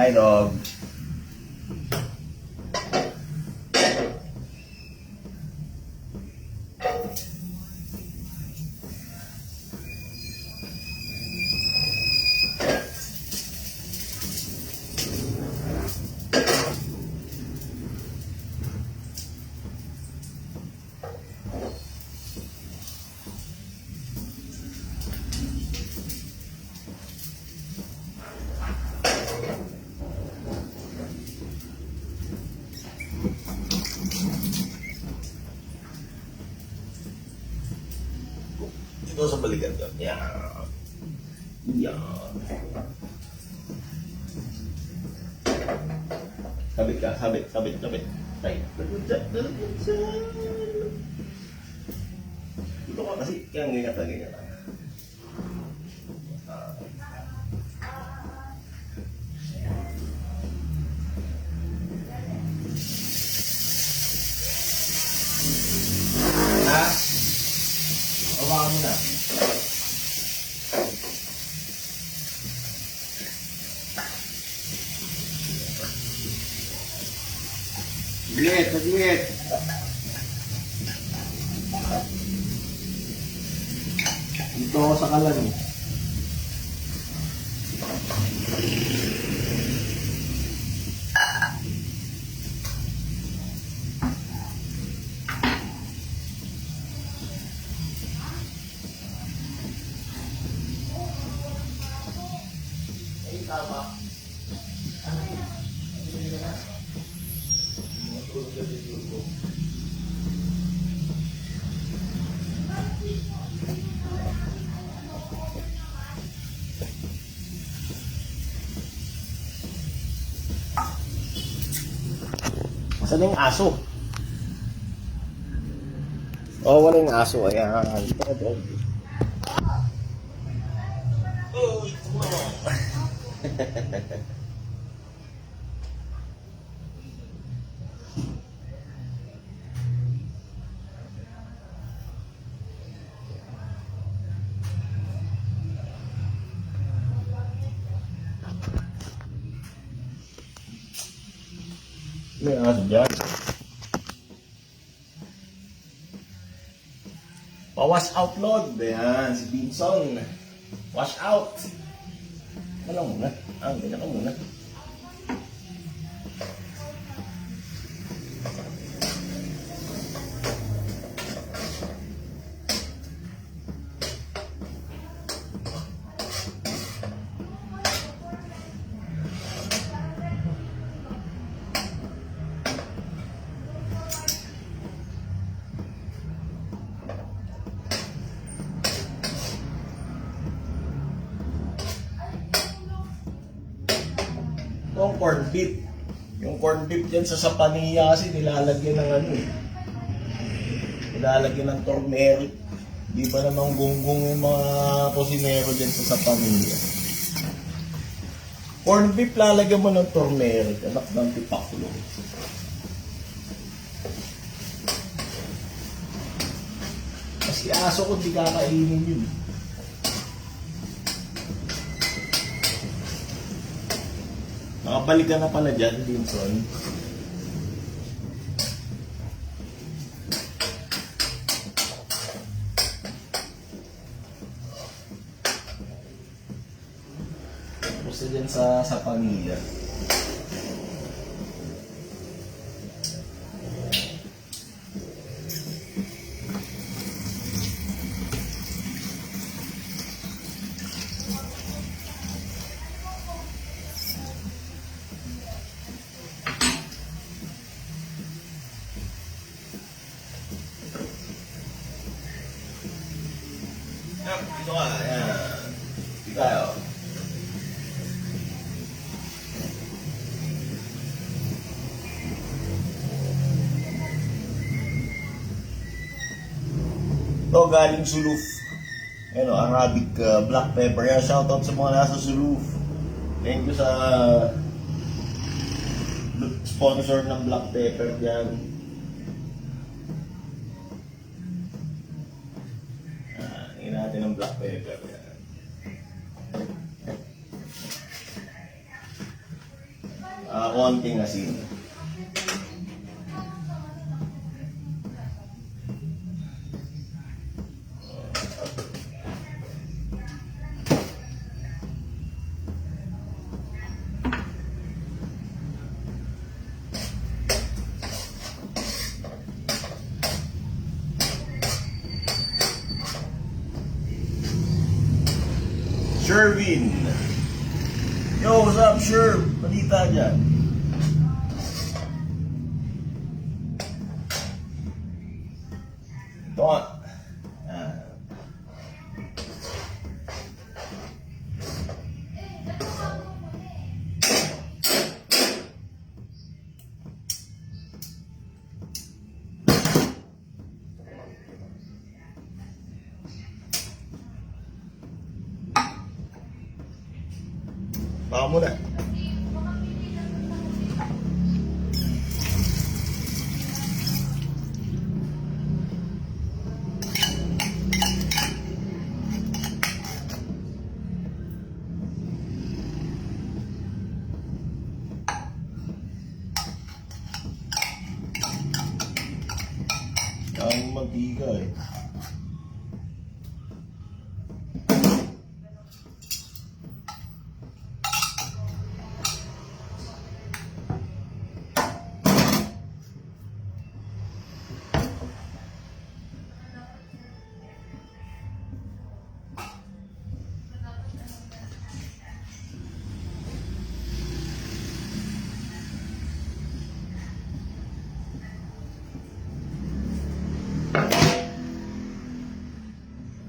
Hi, dog. Ito sa balikan ko. Yan. Yan. Sabit ka, sabit. Tay. Ito ka kasi, kaya ganyan ka. Ha? Hawakan mo na. Saglit. Dito ako sa kalan eh. Tama. Saan yung aso? Oh, wala yung aso. Ayan. Ito. Oh, ito mo. May aso dyan. Pa-wash out load. Ayan, si Binson. Wash out. Ano muna? Ganyan ka muna. Yung corn beef. Yung corn beef dyan sa Sapania kasi nilalagyan ng ano eh. Nilalagyan ng turmeric. Di ba namang gunggong yung mga kusinero dyan sa Sapania. Corn beef lalagyan mo ng turmeric. Anak ng tipakulo. Kasi aso ko di kakainin yun. Nakabalik ka na pala dyan, Binson. Gusto dyan sa pamilya. Dito ka, ayan. Dito tayo. Ito galing Suluf. Ayan o, Arabic black pepper. Yan, shoutout sa mga nasa Suluf. Thank you sa sponsor ng black pepper dyan. Hingin natin ng black pepper yan. Konting asin. Sherwin. Yo, what's up, Sherv? Balita dyan. Ito nga. Baka muna. Ang mantika eh.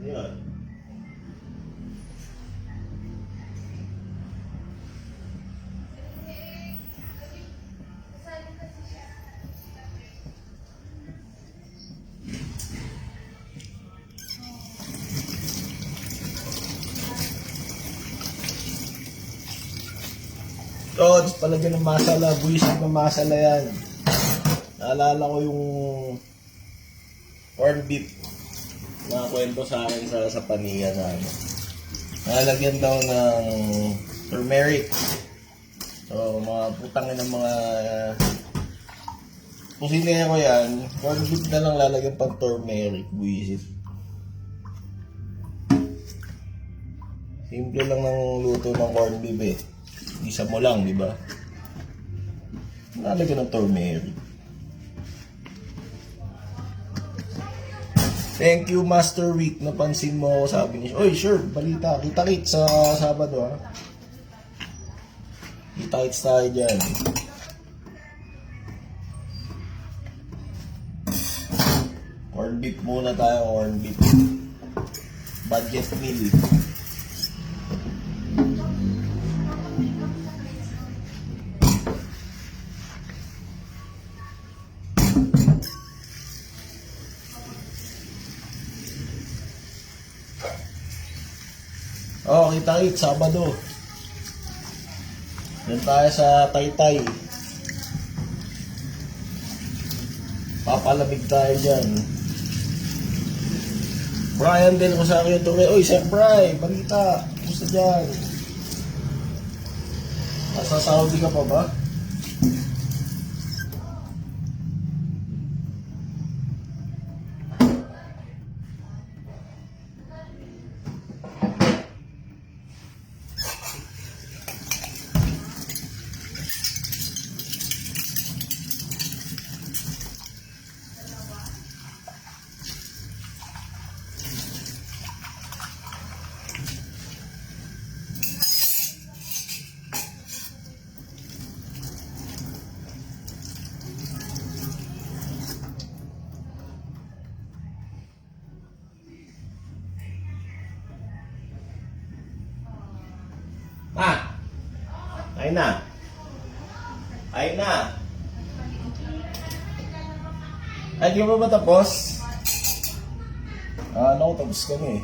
Yan. Tods, palagyan ng masala, buwisit ng masala yan. Naalala ko yung corned beef na kwento sa akin sa paniya na ano. Nalagyan daw ng turmeric. So, mga putangin ng mga kusina ko yan. Corned beef na lang lalagyan pang turmeric, buwisit. Simple lang ng luto ng corned beef eh. Isa mo lang, di ba? Nalagyan ng turmeric. Thank you, Master Week. Napansin mo ako, sabi niya. Oy, sure, balita. Kita-kits sa Sabado, ha? Kita-kits tayo dyan. Corned beef muna tayo, corned beef. Budget meal. Oh, kita-kits, Sabado. Doon tayo sa Taytay. Papalamig tayo dyan. Brian din ko sa akin yung tuloy. Oy, Sir Bri, balita. Gusto dyan. Nasa Saudi ka pa ba? Ayun na. Ayun na. Ay, di ba ba tapos? Ano, tapos kami.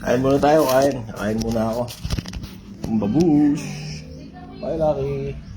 Kain muna tayo, kain. Kain muna ako. Babush! Bye, Lucky!